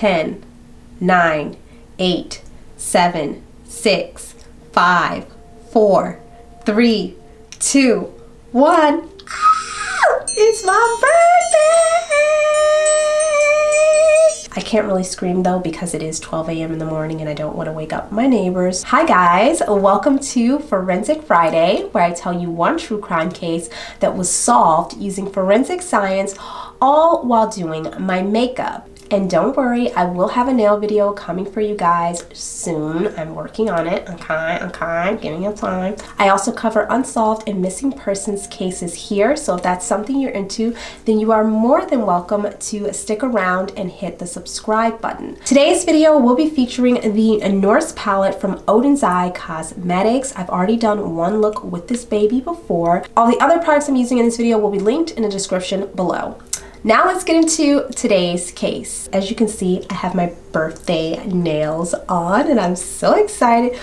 10, 9, 8, 7, 6, 5, 4, 3, 2, 1. It's my birthday! I can't really scream though because it is 12 a.m. in the morning and I don't want to wake up my neighbors. Hi guys, welcome to Forensic Friday, where I tell you one true crime case that was solved using forensic science, all while doing my makeup. And don't worry, I will have a nail video coming for you guys soon. I'm working on it. Okay, giving you time. I also cover unsolved and missing persons cases here, so if that's something you're into, then you are more than welcome to stick around and hit the subscribe button. Today's video will be featuring the Norse palette from Odin's Eye Cosmetics. I've already done one look with this baby before. All the other products I'm using in this video will be linked in the description below. Now let's get into today's case. As you can see, I have my birthday nails on and I'm so excited.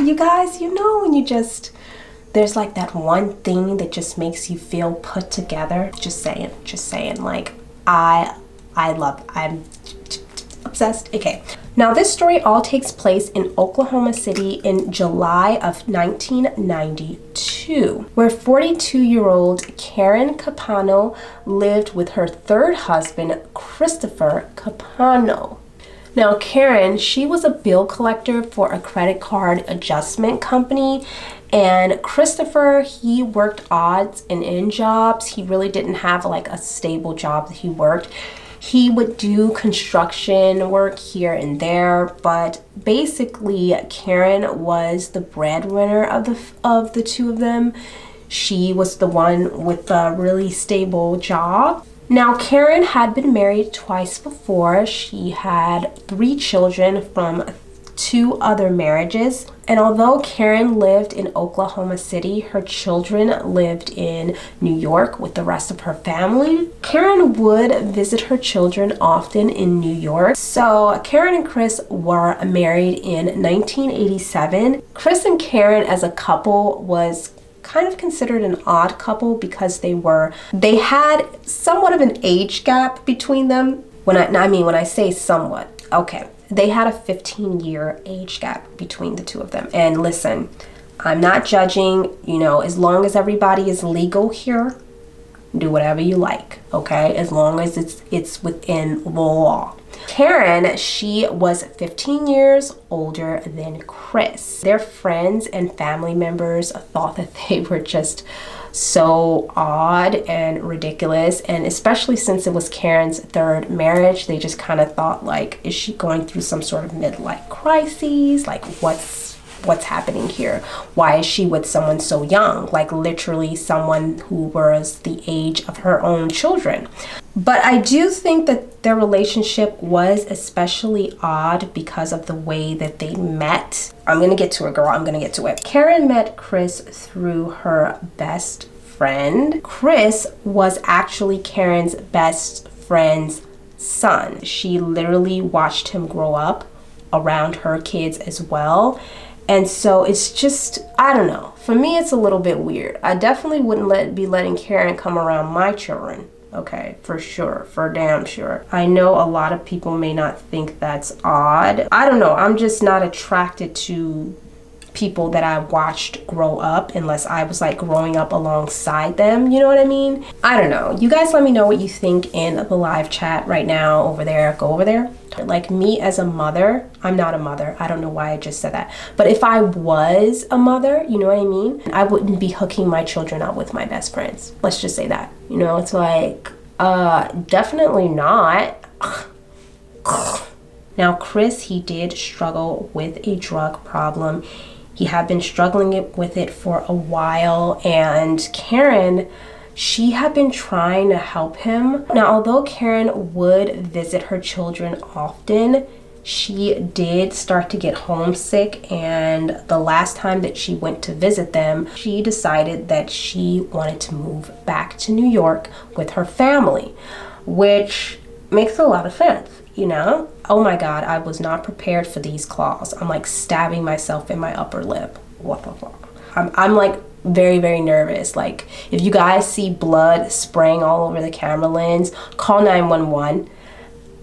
You guys, you know when you just, there's like that one thing that just makes you feel put together. Just saying, like I'm obsessed. Okay. Now this story all takes place in Oklahoma City in July of 1992, where 42-year-old Caren Campono lived with her third husband, Christopher Capano. Now Caren, she was a bill collector for a credit card adjustment company, and Christopher, he worked odds and end jobs. He really didn't have like a stable job that he worked. He would do construction work here and there, but basically Caren was the breadwinner of the two of them. She was the one with a really stable job. Now Caren had been married twice before. She had 3 children from 2 other marriages. And although Caren lived in Oklahoma City, her children lived in New York with the rest of her family. Caren would visit her children often in New York. So Caren and Chris were married in 1987. Chris and Caren as a couple was kind of considered an odd couple because they had somewhat of an age gap between them. When I say somewhat, okay. They had a 15-year age gap between the two of them. And listen, I'm not judging, you know, as long as everybody is legal here, do whatever you like, okay? As long as it's within the law. Caren, she was 15 years older than Chris. Their friends and family members thought that they were just so odd and ridiculous, and especially since it was Caren's third marriage, they just kind of thought like, is she going through some sort of midlife crisis? Like what's happening here? Why is she with someone so young? Like literally someone who was the age of her own children. But I do think that their relationship was especially odd because of the way that they met. I'm gonna get to it, girl. I'm gonna get to it. Caren met Chris through her best friend. Chris was actually Caren's best friend's son. She literally watched him grow up around her kids as well. And so it's just, I don't know. For me, it's a little bit weird. I definitely wouldn't be letting Caren come around my children. Okay, for sure, for damn sure. I know a lot of people may not think that's odd. I don't know, I'm just not attracted to people that I watched grow up unless I was like growing up alongside them, you know what I mean? I don't know. You guys let me know what you think in the live chat right now over there. Go over there. Like me as a mother, I'm not a mother. I don't know why I just said that. But if I was a mother, you know what I mean? I wouldn't be hooking my children up with my best friends. Let's just say that. You know, it's like, definitely not. Now, Chris, he did struggle with a drug problem. He had been struggling with it for a while, and Caren, she had been trying to help him. Now, although Caren would visit her children often, she did start to get homesick, and the last time that she went to visit them, she decided that she wanted to move back to New York with her family, which makes a lot of sense, you know? Oh my God, I was not prepared for these claws. I'm like stabbing myself in my upper lip. What the fuck? I'm like very, very nervous. Like if you guys see blood spraying all over the camera lens, call 911.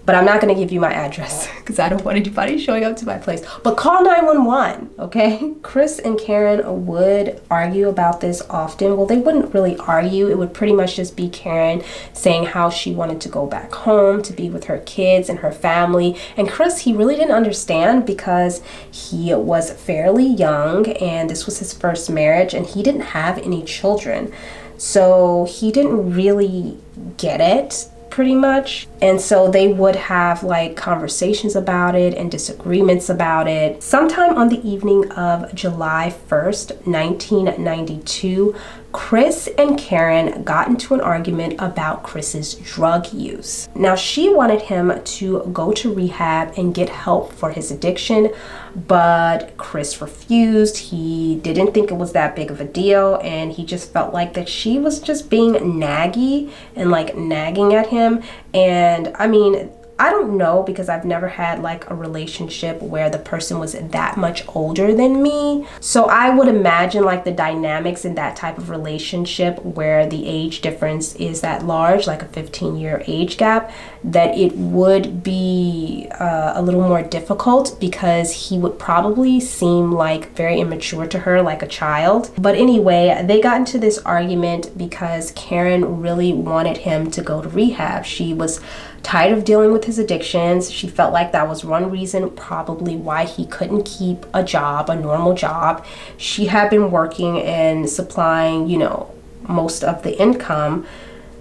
But I'm not going to give you my address because I don't want anybody showing up to my place. But call 911, okay? Chris and Caren would argue about this often. Well, they wouldn't really argue. It would pretty much just be Caren saying how she wanted to go back home to be with her kids and her family. And Chris, he really didn't understand because he was fairly young and this was his first marriage and he didn't have any children. So he didn't really get it, pretty much. And so they would have like conversations about it and disagreements about it. Sometime on the evening of July 1st, 1992, Chris and Caren got into an argument about Chris's drug use. Now, she wanted him to go to rehab and get help for his addiction, but Chris refused. He didn't think it was that big of a deal, and he just felt like that she was just being naggy and like nagging at him. And I mean, I don't know because I've never had like a relationship where the person was that much older than me. So I would imagine like the dynamics in that type of relationship where the age difference is that large, like a 15-year age gap, that it would be a little more difficult because he would probably seem like very immature to her, like a child. But anyway, they got into this argument because Caren really wanted him to go to rehab. She was tired of dealing with his addictions. She felt like that was one reason probably why he couldn't keep a job, a normal job. She had been working and supplying, you know, most of the income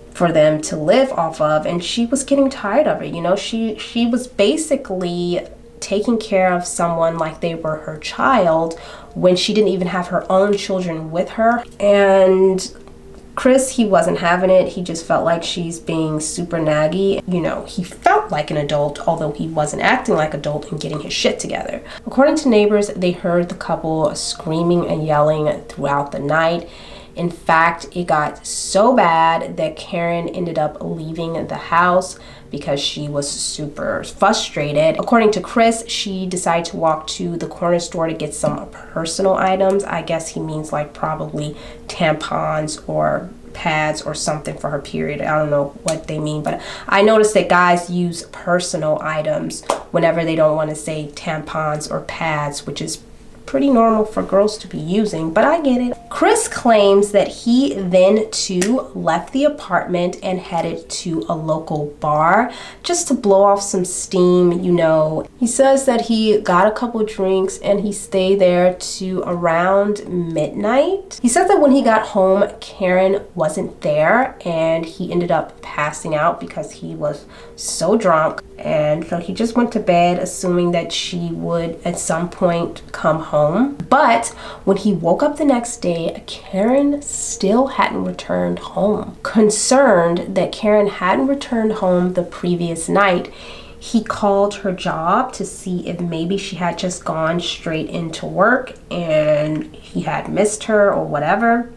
for them to live off of, and she was getting tired of it. You know, she was basically taking care of someone like they were her child when she didn't even have her own children with her. And Chris, he wasn't having it. He just felt like she's being super naggy. You know, he felt like an adult, although he wasn't acting like an adult and getting his shit together. According to neighbors, they heard the couple screaming and yelling throughout the night. In fact, it got so bad that Caren ended up leaving the house because she was super frustrated. According to Chris, she decided to walk to the corner store to get some personal items. I guess he means like probably tampons or pads or something for her period. I don't know what they mean, but I noticed that guys use personal items whenever they don't want to say tampons or pads, which is pretty normal for girls to be using, but I get it. Chris claims that he then too left the apartment and headed to a local bar just to blow off some steam, you know. He says that he got a couple drinks and he stayed there to around midnight. He says that when he got home, Caren wasn't there and he ended up passing out because he was so drunk. And so he just went to bed assuming that she would at some point come home. But when he woke up the next day, Caren still hadn't returned home. Concerned that Caren hadn't returned home the previous night, he called her job to see if maybe she had just gone straight into work and he had missed her or whatever.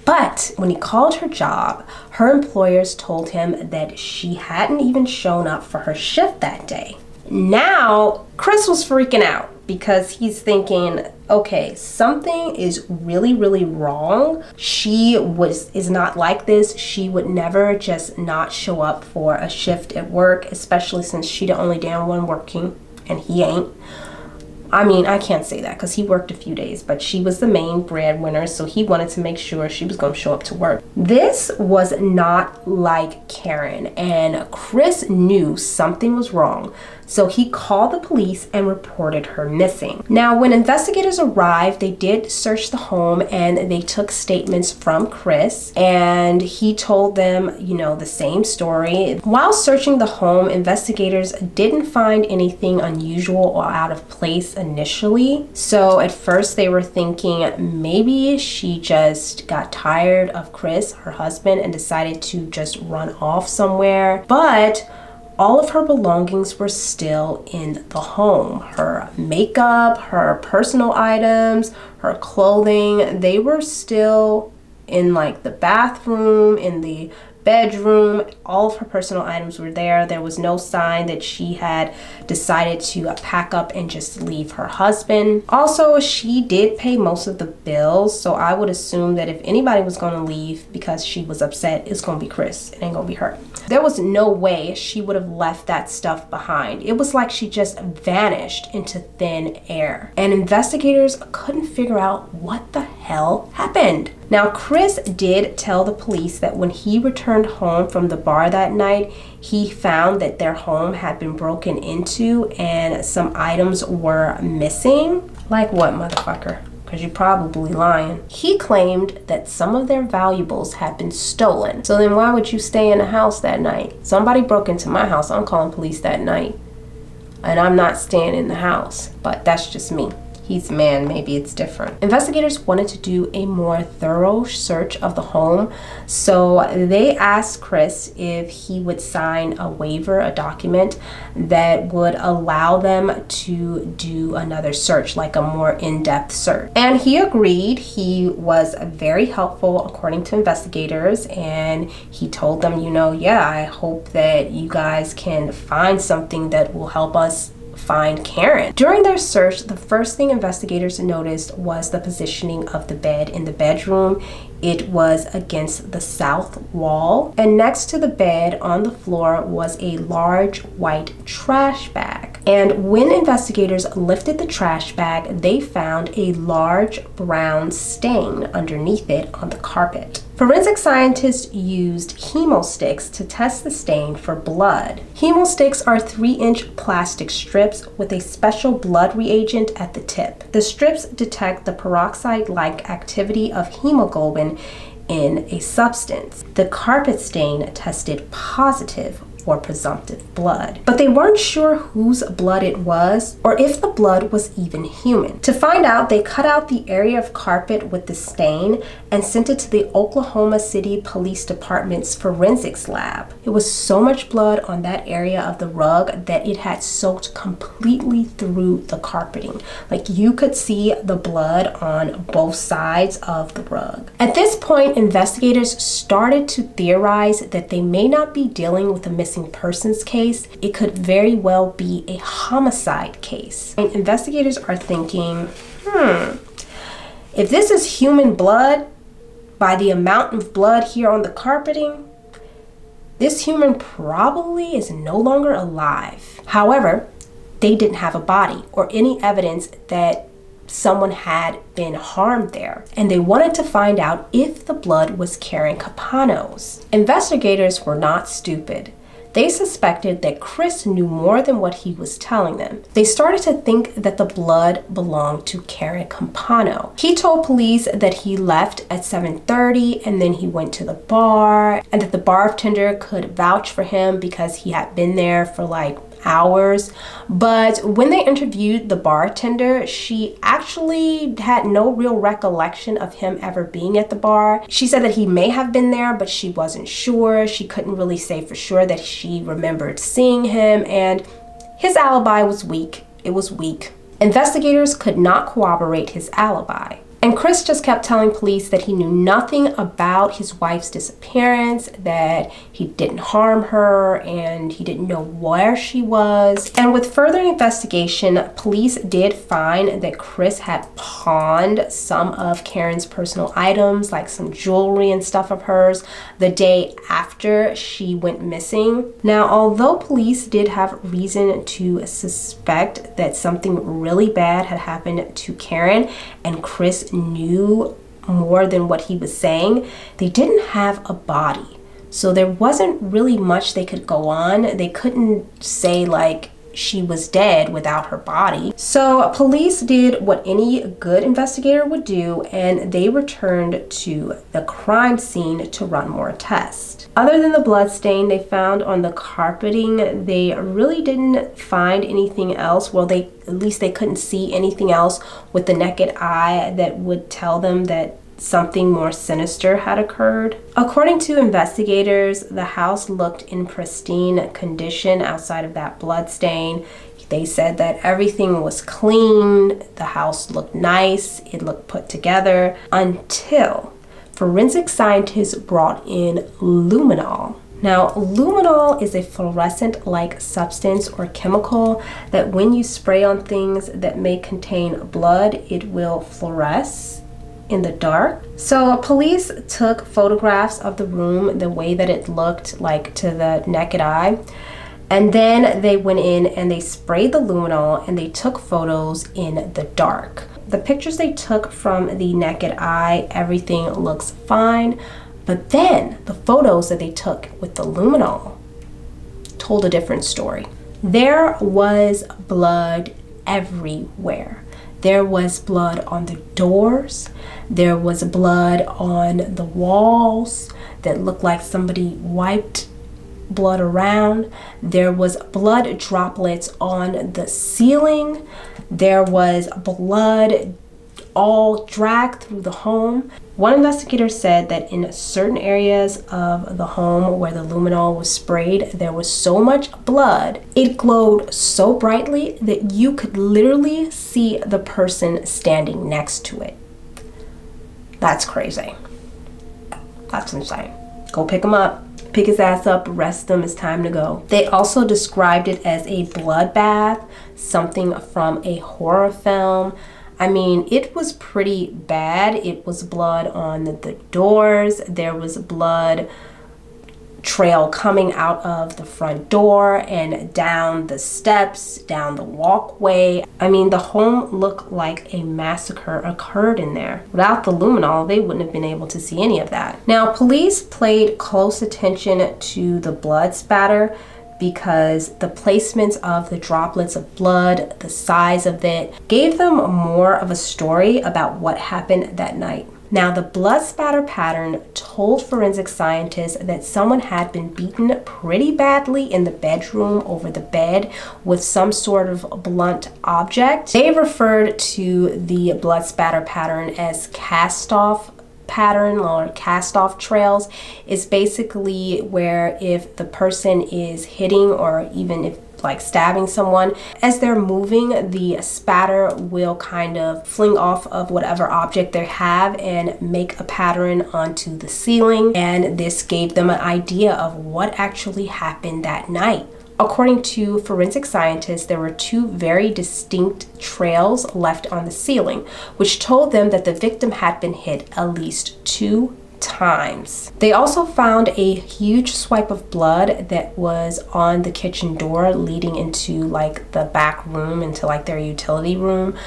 But when he called her job, her employers told him that she hadn't even shown up for her shift that day. Now, Chris was freaking out because he's thinking, okay, something is really, really wrong. She is not like this. She would never just not show up for a shift at work, especially since she the only damn one working and he ain't. I mean, I can't say that because he worked a few days, but she was the main breadwinner, so he wanted to make sure she was going to show up to work. This was not like Caren, and Chris knew something was wrong, so he called the police and reported her missing. Now, when investigators arrived, they did search the home and they took statements from Chris, and he told them, you know, the same story. While searching the home, investigators didn't find anything unusual or out of place initially. So at first they were thinking maybe she just got tired of Chris, her husband, and decided to just run off somewhere. But all of her belongings were still in the home. Her makeup, her personal items, her clothing, they were still in like the bathroom, in the bedroom. All of her personal items were there. There was no sign that she had decided to pack up and just leave her husband. Also, she did pay most of the bills, so I would assume that if anybody was going to leave because she was upset, it's going to be Chris. It ain't going to be her. There was no way she would have left that stuff behind. It was like she just vanished into thin air, and investigators couldn't figure out what the hell happened. Now, Chris did tell the police that when he returned home from the bar that night, he found that their home had been broken into and some items were missing. Like what, motherfucker? Because you're probably lying. He claimed that some of their valuables had been stolen. So then why would you stay in the house that night? Somebody broke into my house. I'm calling police that night. And I'm not staying in the house. But that's just me. He's a man, maybe it's different. Investigators wanted to do a more thorough search of the home, so they asked Chris if he would sign a waiver, a document that would allow them to do another search, like a more in-depth search. And he agreed. He was very helpful, according to investigators, and he told them, you know, yeah, I hope that you guys can find something that will help us find Caren. During their search, the first thing investigators noticed was the positioning of the bed in the bedroom. It was against the south wall, and next to the bed on the floor was a large white trash bag. And when investigators lifted the trash bag, they found a large brown stain underneath it on the carpet. Forensic scientists used hemosticks to test the stain for blood. Hemosticks are 3-inch plastic strips with a special blood reagent at the tip. The strips detect the peroxide-like activity of hemoglobin in a substance. The carpet stain tested positive for presumptive blood, but they weren't sure whose blood it was or if the blood was even human. To find out, they cut out the area of carpet with the stain and sent it to the Oklahoma City Police Department's forensics lab. It was so much blood on that area of the rug that it had soaked completely through the carpeting. Like, you could see the blood on both sides of the rug. At this point, investigators started to theorize that they may not be dealing with a missing persons case. It could very well be a homicide case. And investigators are thinking, if this is human blood, by the amount of blood here on the carpeting, this human probably is no longer alive. However, they didn't have a body or any evidence that someone had been harmed there, and they wanted to find out if the blood was Caren Campono's. Investigators were not stupid. They suspected that Chris knew more than what he was telling them. They started to think that the blood belonged to Caren Campono. He told police that he left at 7:30 and then he went to the bar, and that the bartender could vouch for him because he had been there for like hours. But when they interviewed the bartender, she actually had no real recollection of him ever being at the bar. She said that he may have been there, but she wasn't sure. She couldn't really say for sure that she remembered seeing him, and his alibi was weak. It was weak. Investigators could not corroborate his alibi. And Chris just kept telling police that he knew nothing about his wife's disappearance, that he didn't harm her, and he didn't know where she was. And with further investigation, police did find that Chris had pawned some of Caren's personal items, like some jewelry and stuff of hers, the day after she went missing. Now, although police did have reason to suspect that something really bad had happened to Caren, and Chris knew more than what he was saying, they didn't have a body. So there wasn't really much they could go on. They couldn't say like she was dead without her body. So police did what any good investigator would do, and they returned to the crime scene to run more tests. Other than the blood stain they found on the carpeting, they really didn't find anything else. Well, at least they couldn't see anything else with the naked eye that would tell them that something more sinister had occurred. According to investigators, the house looked in pristine condition outside of that blood stain. They said that everything was clean, the house looked nice, it looked put together, until forensic scientists brought in luminol. Now, luminol is a fluorescent-like substance or chemical that when you spray on things that may contain blood, it will fluoresce in the dark. So police took photographs of the room, the way that it looked like to the naked eye, and then they went in and they sprayed the luminol and they took photos in the dark. The pictures they took from the naked eye, everything looks fine. But then the photos that they took with the luminol told a different story. There was blood everywhere. There was blood on the doors. There was blood on the walls that looked like somebody wiped blood around. There was blood droplets on the ceiling. There was blood all dragged through the home. One investigator said that in certain areas of the home where the luminol was sprayed, there was so much blood, it glowed so brightly that you could literally see the person standing next to it. That's crazy. That's insane. Go pick him up. Pick his ass up, arrest him, it's time to go. They also described it as a bloodbath, something from a horror film. I mean, it was pretty bad. It was blood on the doors. There was blood trail coming out of the front door and down the steps, down the walkway. I mean, the home looked like a massacre occurred in there. Without the luminol, they wouldn't have been able to see any of that. Now, police paid close attention to the blood spatter because the placements of the droplets of blood, the size of it, gave them more of a story about what happened that night. Now, the blood spatter pattern told forensic scientists that someone had been beaten pretty badly in the bedroom over the bed with some sort of blunt object. They referred to the blood spatter pattern as cast-off pattern or cast-off trails. Is basically where if the person is hitting or even if like stabbing someone, as they're moving, the spatter will kind of fling off of whatever object they have and make a pattern onto the ceiling, and this gave them an idea of what actually happened that night. According to forensic scientists, there were two very distinct trails left on the ceiling, which told them that the victim had been hit at least 2 times. They also found a huge swipe of blood that was on the kitchen door leading into like the back room, into like their utility room,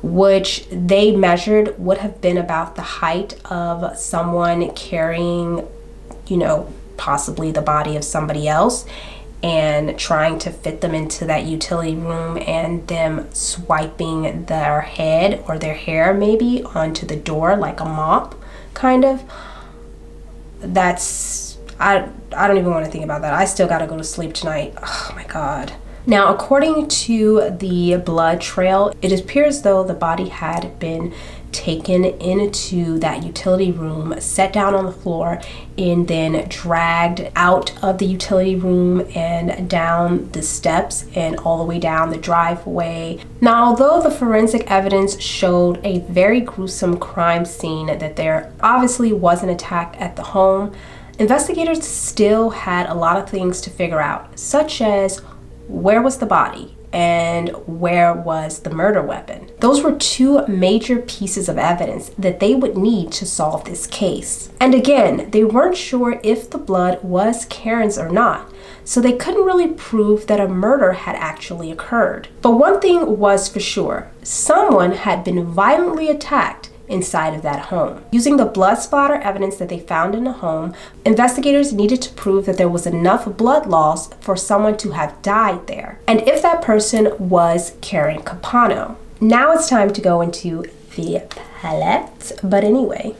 which they measured would have been about the height of someone carrying, you know, possibly the body of somebody else and trying to fit them into that utility room, and them swiping their head or their hair maybe onto the door like a mop kind of. That's, I don't even want to think about that. I still got to go to sleep tonight. Oh my God. Now, according to the blood trail, it appears as though the body had been taken into that utility room, set down on the floor, and then dragged out of the utility room and down the steps and all the way down the driveway. Now, although the forensic evidence showed a very gruesome crime scene, that there obviously was an attack at the home, investigators still had a lot of things to figure out, such as where was the body and where was the murder weapon. Those were two major pieces of evidence that they would need to solve this case. And again, they weren't sure if the blood was Caren's or not, so they couldn't really prove that a murder had actually occurred. But one thing was for sure, someone had been violently attacked inside of that home. Using the blood splatter evidence that they found in the home, investigators needed to prove that there was enough blood loss for someone to have died there, and if that person was Caren Campono. Now it's time to go into the palette, but anyway,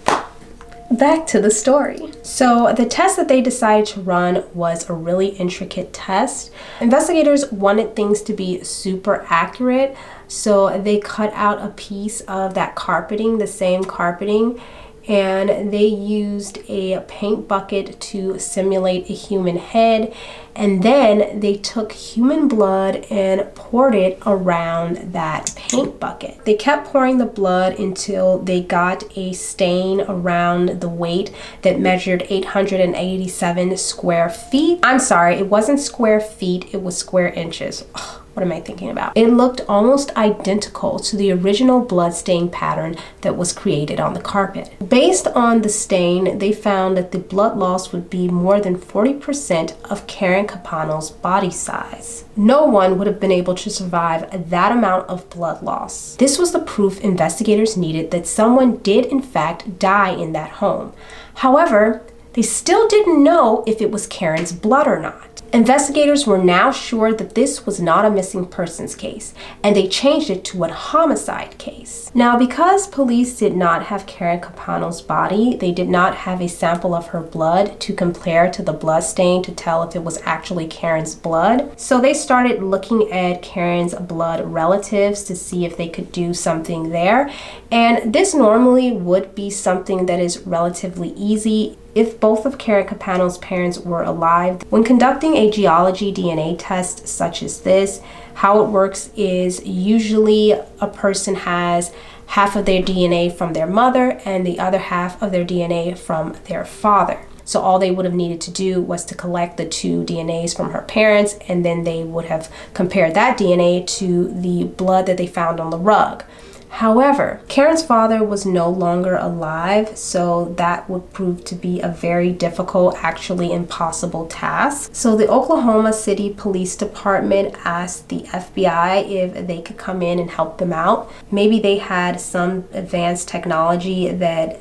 back to the story. So the test that they decided to run was a really intricate test. Investigators wanted things to be super accurate, so they cut out a piece of that carpeting, the same carpeting, and they used a paint bucket to simulate a human head, And then they took human blood and poured it around that paint bucket. They kept pouring the blood until they got a stain around the weight that measured 887 square feet. I'm sorry, it wasn't square feet, it was square inches. Ugh. What am I thinking about? It looked almost identical to the original blood stain pattern that was created on the carpet. Based on the stain, they found that the blood loss would be more than 40% of Caren Campono's body size. No one would have been able to survive that amount of blood loss. This was the proof investigators needed that someone did in fact die in that home. However, they still didn't know if it was Caren's blood or not. Investigators were now sure that this was not a missing persons case, and they changed it to a homicide case. Now, because police did not have Caren Campono's body, they did not have a sample of her blood to compare to the blood stain to tell if it was actually Caren's blood. So they started looking at Caren's blood relatives to see if they could do something there. And this normally would be something that is relatively easy if both of Caren Campono's parents were alive. When conducting a geology DNA test such as this, how it works is usually a person has half of their DNA from their mother and the other half of their DNA from their father. So all they would have needed to do was to collect the two DNAs from her parents, and then they would have compared that DNA to the blood that they found on the rug. However, Caren's father was no longer alive, so that would prove to be a very difficult, actually impossible task. So the Oklahoma City Police Department asked the FBI if they could come in and help them out. Maybe they had some advanced technology that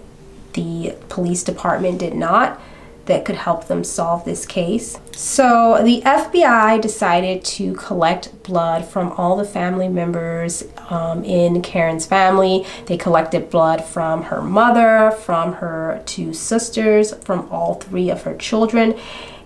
the police department did not, that could help them solve this case. So the FBI decided to collect blood from all the family members in Caren's family. They collected blood from her mother, from her two sisters, from all three of her children,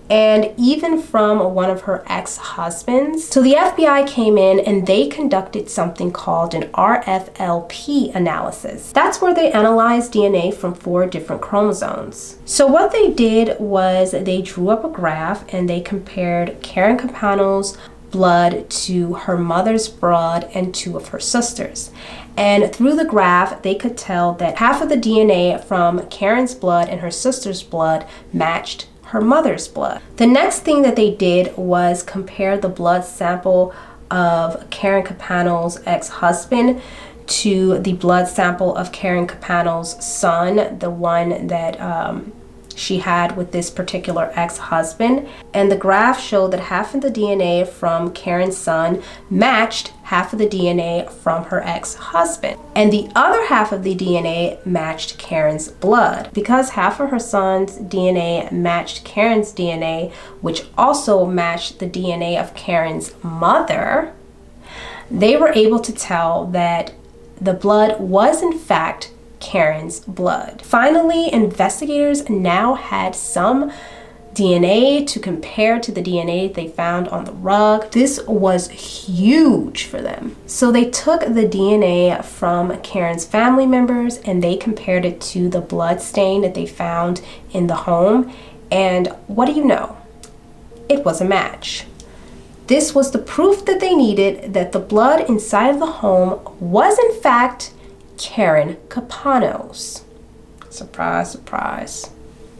and even from one of her ex-husbands. So the FBI came in and they conducted something called an RFLP analysis. That's where they analyzed DNA from 4 different chromosomes. So what they did was they drew up a graph and they compared Caren Campono's blood to her mother's blood and 2 of her sisters. And through the graph, they could tell that half of the DNA from Caren's blood and her sister's blood matched her mother's blood. The next thing that they did was compare the blood sample of Caren Campono's ex-husband to the blood sample of Caren Campono's son, the one that she had with this particular ex-husband. And the graph showed that half of the DNA from Caren's son matched half of the DNA from her ex-husband. And the other half of the DNA matched Caren's blood. Because half of her son's DNA matched Caren's DNA, which also matched the DNA of Caren's mother, they were able to tell that the blood was in fact Caren's blood. Finally, investigators now had some DNA to compare to the DNA they found on the rug. This was huge for them. So they took the DNA from Caren's family members and they compared it to the blood stain that they found in the home. And what do you know? It was a match. This was the proof that they needed that the blood inside of the home was in fact Caren Campono's. Surprise, surprise.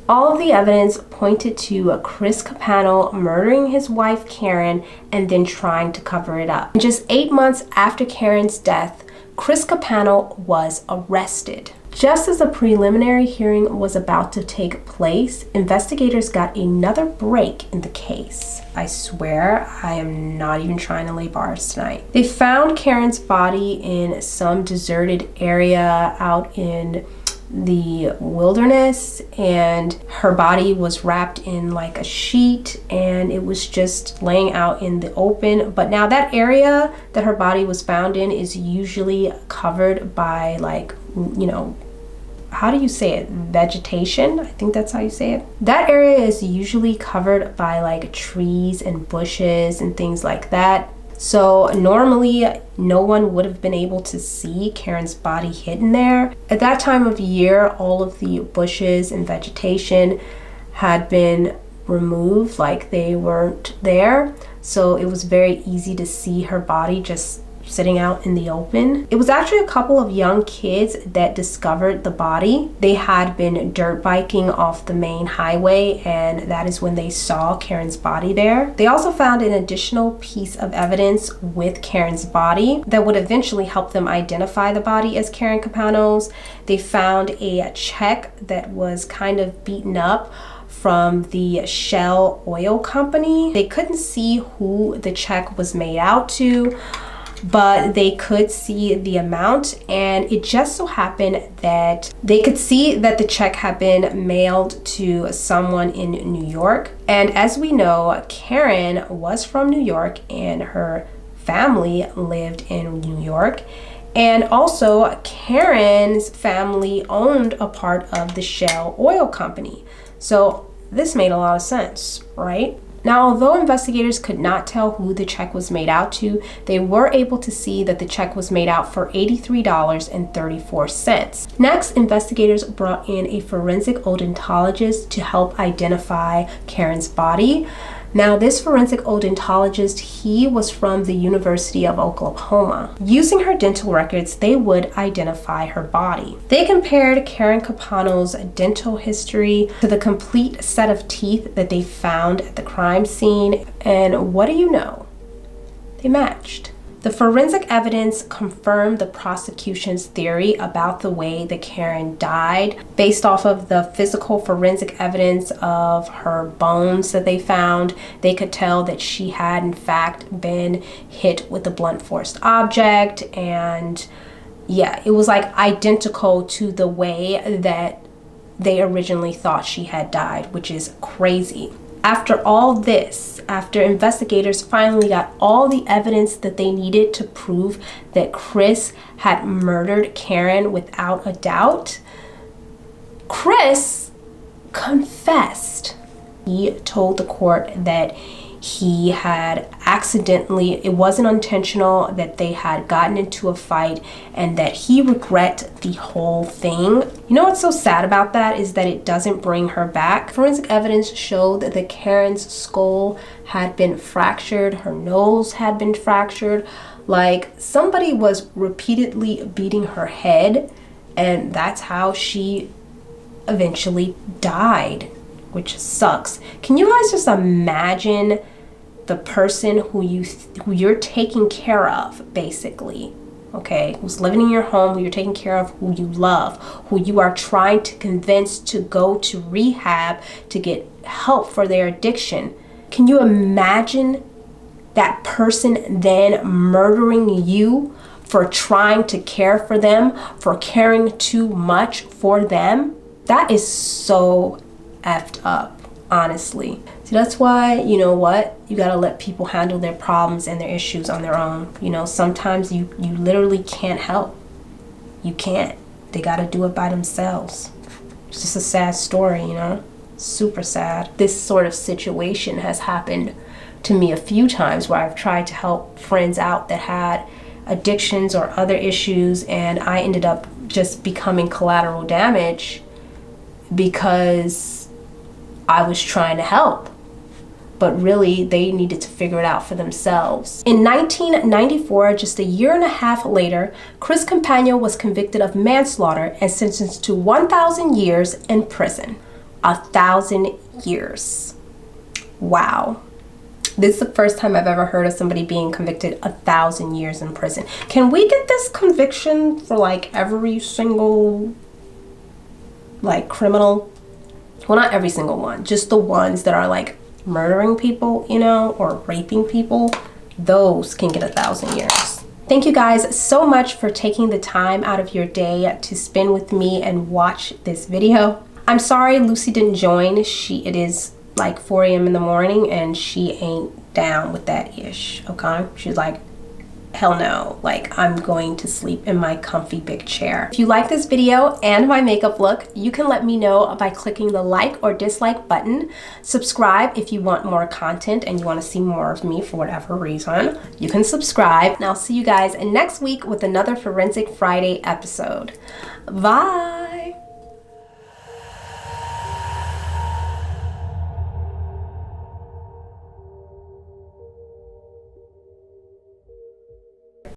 All of the evidence pointed to Chris Capano murdering his wife Caren and then trying to cover it up. Just 8 months after Caren's death, Chris Capano was arrested. Just as the preliminary hearing was about to take place, investigators got another break in the case. I swear I am not even trying to lay bars tonight. They found Caren's body in some deserted area out in the wilderness, and her body was wrapped in like a sheet and it was just laying out in the open. But now that area that her body was found in is usually covered by, like, you know, how do you say it? Vegetation? I think that's how you say it. That area is usually covered by like trees and bushes and things like that. So normally no one would have been able to see Caren's body hidden there. At that time of year, all of the bushes and vegetation had been removed, like they weren't there. So it was very easy to see her body just sitting out in the open. It was actually a couple of young kids that discovered the body. They had been dirt biking off the main highway, and that is when they saw Caren's body there. They also found an additional piece of evidence with Caren's body that would eventually help them identify the body as Caren Campono's. They found a check that was kind of beaten up from the Shell oil company. They couldn't see who the check was made out to, but they could see the amount, and it just so happened that they could see that the check had been mailed to someone in New York. And as we know, Caren was from New York and her family lived in New York. And also, Caren's family owned a part of the Shell oil company. So this made a lot of sense, right? Now, although investigators could not tell who the check was made out to, they were able to see that the check was made out for $83.34. Next, investigators brought in a forensic odontologist to help identify Caren's body. Now, this forensic odontologist, he was from the University of Oklahoma. Using her dental records, they would identify her body. They compared Caren Campono's dental history to the complete set of teeth that they found at the crime scene, and what do you know? They matched. The forensic evidence confirmed the prosecution's theory about the way that Caren died. Based off of the physical forensic evidence of her bones that they found, they could tell that she had in fact been hit with a blunt force object, and yeah, it was like identical to the way that they originally thought she had died, which is crazy. After all this, after investigators finally got all the evidence that they needed to prove that Chris had murdered Caren without a doubt, Chris confessed. He told the court that he had accidentally, it wasn't intentional, that they had gotten into a fight, and that he regret the whole thing. You know what's so sad about that is that it doesn't bring her back. Forensic evidence showed that Caren's skull had been fractured, her nose had been fractured, like somebody was repeatedly beating her head, and that's how she eventually died, which sucks. Can you guys just imagine the person who you're taking care of, basically, okay, who's living in your home, who you're taking care of, who you love, who you are trying to convince to go to rehab to get help for their addiction? Can you imagine that person then murdering you for trying to care for them, for caring too much for them? That is so effed up, honestly. So that's why, you know what, you gotta let people handle their problems and their issues on their own. You know, sometimes you literally can't help. You can't. They gotta do it by themselves. It's just a sad story, you know, super sad. This sort of situation has happened to me a few times where I've tried to help friends out that had addictions or other issues, and I ended up just becoming collateral damage because I was trying to help, but really they needed to figure it out for themselves. In 1994, just a year and a half later, Chris Capano was convicted of manslaughter and sentenced to 1,000 years in prison. 1,000 years. Wow. This is the first time I've ever heard of somebody being convicted 1,000 years in prison. Can we get this conviction for like every single like criminal? Well, not every single one, just the ones that are like murdering people, you know, or raping people. Those can get 1,000 years. Thank you guys so much for taking the time out of your day to spend with me and watch this video. I'm sorry Lucy didn't join. It is like 4 a.m. in the morning and she ain't down with that ish, okay? She's like, hell no, like I'm going to sleep in my comfy big chair. If you like this video and my makeup look, you can let me know by clicking the like or dislike button. Subscribe if you want more content and you want to see more of me for whatever reason. You can subscribe, and I'll see you guys next week with another Forensic Friday episode. Bye.